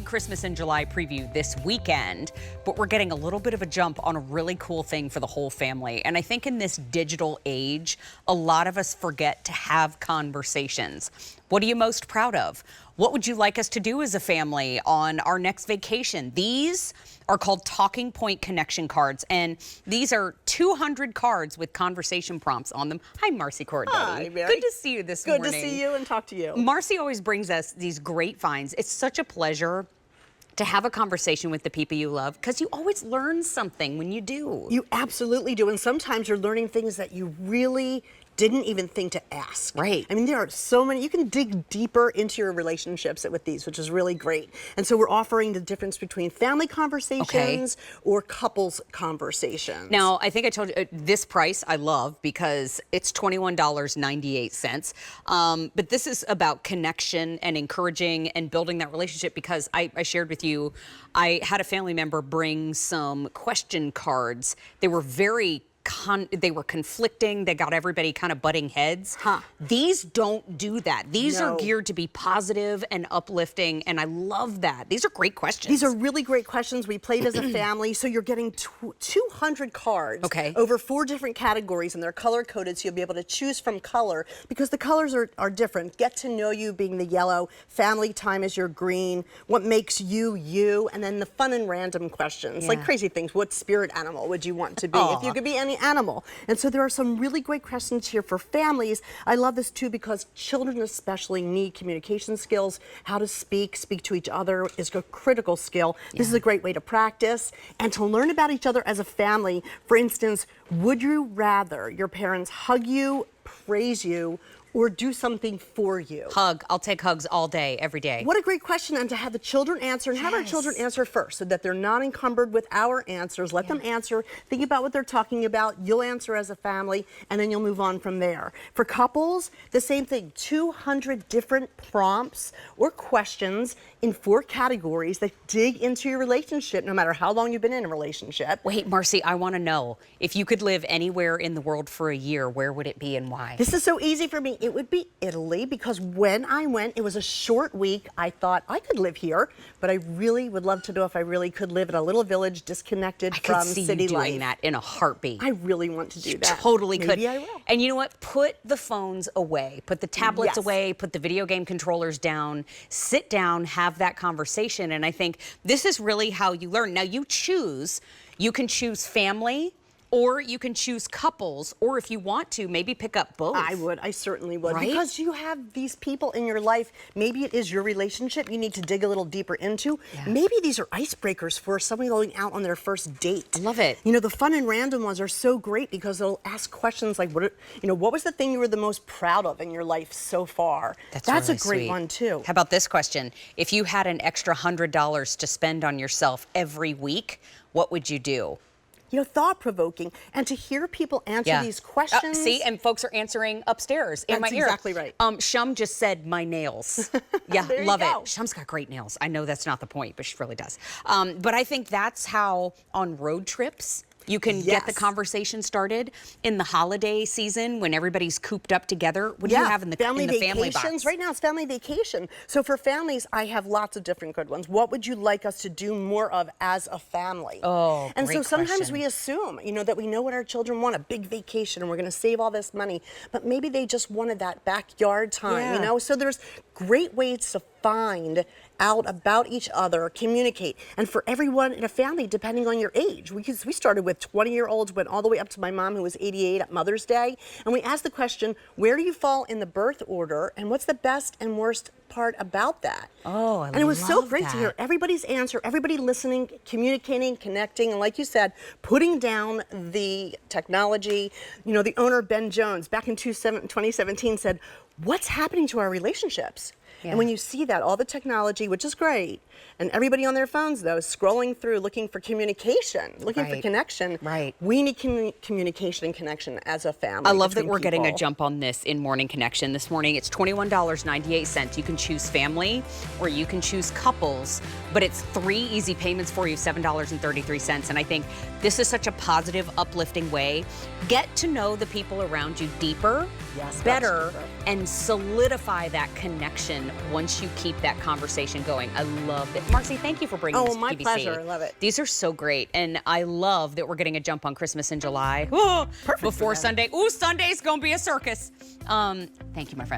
Christmas in July preview this weekend, but we're getting a little bit of a jump on a really cool thing for the whole family. And I think in this digital age, a lot of us forget to have conversations. What are you most proud of? What would you like us to do as a family on our next vacation? These are called talking point connection cards, and these are 200 cards with conversation prompts on them. Hi, Marcy Corday. Hi, Mary. Good to see you this morning. Good to see you and talk to you. Marcy always brings us these great finds. It's such a pleasure to have a conversation with the people you love, because you always learn something when you do. You absolutely do, and sometimes you're learning things that you really didn't even think to ask. Right. I mean, there are so many. You can dig deeper into your relationships with these, which is really great. And so we're offering the difference between family conversations or couples conversations. Now, I think I told you this price I love because it's $21.98. But this is about connection and encouraging and building that relationship, because I shared with you, I had a family member bring some question cards. They were very they were conflicting. They got everybody kind of butting heads. These don't do that. These are geared to be positive and uplifting, and I love that. These are great questions. These are really great questions. We played as a family, so you're getting 200 cards over 4 different categories, and they're color-coded, so you'll be able to choose from color, because the colors are different. Get to know you being the yellow, family time is your green, what makes you, you, and then the fun and random questions, like crazy things. What spirit animal would you want to be if you could be any animal? And so there are some really great questions here for families. I love this too, because children especially need communication skills. How to speak to each other is a critical skill. This is a great way to practice and to learn about each other as a family. For instance, would you rather your parents hug you, praise you, or do something for you? Hug. I'll take hugs all day, every day. What a great question, and to have the children answer, and have our children answer first so that they're not encumbered with our answers. Let them answer. Think about what they're talking about. You'll answer as a family, and then you'll move on from there. For couples, the same thing. 200 different prompts or questions in 4 categories that dig into your relationship, no matter how long you've been in a relationship. Wait, Marcy, I want to know, if you could live anywhere in the world for a year, where would it be and why? This is so easy for me. It would be Italy, because when I went, it was a short week. I thought I could live here, but I really would love to know if I really could live in a little village disconnected from city life. I could see you doing that in a heartbeat. I really want to do that. Totally could. Maybe I will. And you know what? Put the phones away. Put the tablets away. Put the video game controllers down. Sit down, have that conversation. And I think this is really how you learn. Now you choose. You can choose family, or you can choose couples, or if you want to, maybe pick up both. I would. I certainly would. Right? Because you have these people in your life. Maybe it is your relationship you need to dig a little deeper into. Maybe these are icebreakers for somebody going out on their first date. I love it. You know, the fun and random ones are so great because they'll ask questions like, what was the thing you were the most proud of in your life so far? That's really a great sweet. one too. How about this question? If you had an extra $100 to spend on yourself every week, what would you do? You know, thought-provoking, and to hear people answer these questions. See, and folks are answering upstairs in my ear. That's exactly right. Shum just said my nails. There love you it. go. Shum's got great nails. I know that's not the point, but she really does. But I think that's how on road trips you can get the conversation started. In the holiday season when everybody's cooped up together. What do you have in the family box? Right now it's family vacation. So for families, I have lots of different good ones. What would you like us to do more of as a family? Oh, and great so sometimes question. we assume, that we know what our children want, a big vacation, and we're going to save all this money. But maybe they just wanted that backyard time, So there's great ways to find out about each other, communicate. And for everyone in a family, depending on your age, we started with 20-year-olds, went all the way up to my mom, who was 88 at Mother's Day. And we asked the question, where do you fall in the birth order? And what's the best and worst part about that? Oh, I love that. And it was so great to hear everybody's answer, everybody listening, communicating, connecting, and like you said, putting down the technology. The owner, Ben Jones, back in 2017 said, what's happening to our relationships? And when you see that, all the technology, which is great, and everybody on their phones, though, scrolling through, looking for communication, looking for connection. We need communication and connection as a family. I love that we're getting a jump on this in Morning Connection this morning. It's $21.98. You can choose family or you can choose couples, but it's 3 easy payments for you, $7.33. And I think this is such a positive, uplifting way. Get to know the people around you deeper better and solidify that connection once you keep that conversation going. I love it. Marcy, thank you for bringing this to my QVC. pleasure. I love it. These are so great, and I love that we're getting a jump on Christmas in July. Oh, before Sunday. Ooh, Sunday's gonna be a circus. Thank you, my friend.